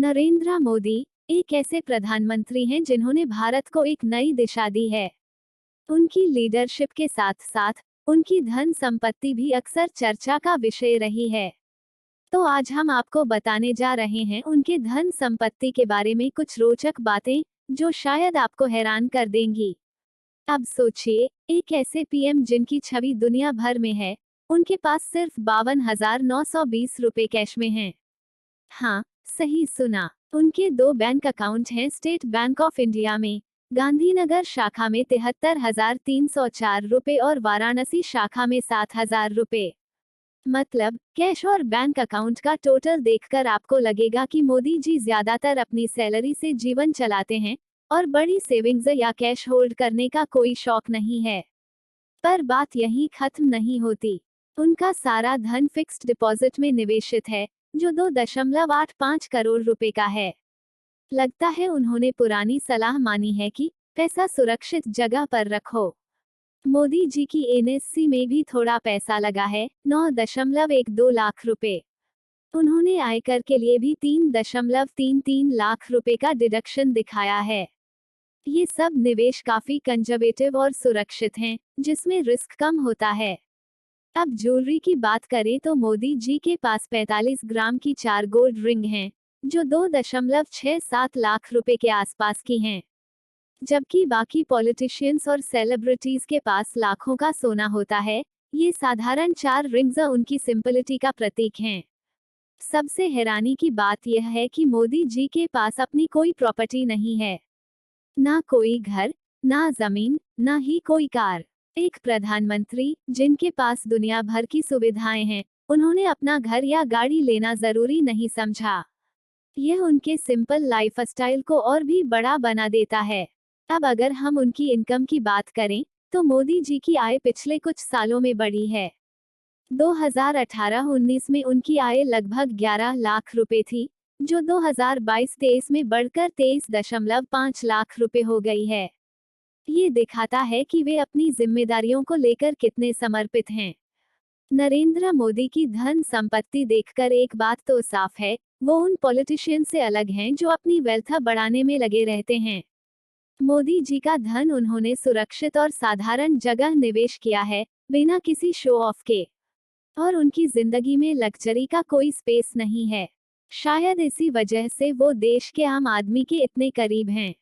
नरेंद्र मोदी एक ऐसे प्रधानमंत्री हैं जिन्होंने भारत को एक नई दिशा दी है। उनकी लीडरशिप के साथ साथ उनकी धन संपत्ति भी अक्सर चर्चा का विषय रही है। तो आज हम आपको बताने जा रहे हैं उनके धन संपत्ति के बारे में कुछ रोचक बातें जो शायद आपको हैरान कर देंगी। अब सोचिए, एक ऐसे पीएम जिनकी छवि दुनिया भर में है, उनके पास सिर्फ 52,920 रुपए कैश में हैं। हाँ, सही सुना। उनके दो बैंक अकाउंट हैं, स्टेट बैंक ऑफ इंडिया में गांधीनगर शाखा में 73,304 रुपए और वाराणसी शाखा में 7,000 रुपए। मतलब कैश और बैंक अकाउंट का टोटल देखकर आपको लगेगा कि मोदी जी ज्यादातर अपनी सैलरी से जीवन चलाते हैं और बड़ी सेविंग्स या कैश होल्ड करने का कोई शौक नहीं है। पर बात यहीं खत्म नहीं होती। उनका सारा धन फिक्स्ड डिपॉजिट में निवेशित है, जो 2.85 करोड़ रुपए का है। लगता है उन्होंने पुरानी सलाह मानी है कि पैसा सुरक्षित जगह पर रखो। मोदी जी की एनएससी में भी थोड़ा पैसा लगा है, 9.12 लाख रुपए। उन्होंने आयकर के लिए भी 3.33 लाख रुपए का डिडक्शन दिखाया है। ये सब निवेश काफी कंजर्वेटिव और सुरक्षित हैं, जिसमें रिस्क कम होता है। अब ज्वेलरी की बात करें तो मोदी जी के पास 45 ग्राम की 4 गोल्ड रिंग हैं, जो 2.67 लाख रुपए के आसपास की हैं। जबकि बाकी पॉलिटिशियंस और सेलिब्रिटीज के पास लाखों का सोना होता है। ये साधारण 4 रिंग्स उनकी सिंपलिटी का प्रतीक हैं। सबसे हैरानी की बात यह है कि मोदी जी के पास अपनी कोई प्रॉपर्टी नहीं है। ना कोई घर, ना जमीन, ना ही कोई कार। एक प्रधानमंत्री जिनके पास दुनिया भर की सुविधाएं हैं, उन्होंने अपना घर या गाड़ी लेना जरूरी नहीं समझा। यह उनके सिंपल लाइफस्टाइल को और भी बड़ा बना देता है। अब अगर हम उनकी इनकम की बात करें, तो मोदी जी की आय पिछले कुछ सालों में बढ़ी है। 2018-19 में उनकी आय लगभग 11 लाख रुपए थी, जो 2022-23 में बढ़कर 23.5 लाख रुपए हो गई है। ये दिखाता है कि वे अपनी जिम्मेदारियों को लेकर कितने समर्पित हैं। नरेंद्र मोदी की धन संपत्ति देखकर एक बात तो साफ है, वो उन पॉलिटिशियन से अलग हैं जो अपनी वेल्थ बढ़ाने में लगे रहते हैं। मोदी जी का धन उन्होंने सुरक्षित और साधारण जगह निवेश किया है, बिना किसी शो ऑफ के। और उनकी जिंदगी में लग्जरी का कोई स्पेस नहीं है। शायद इसी वजह से वो देश के आम आदमी के इतने करीब हैं।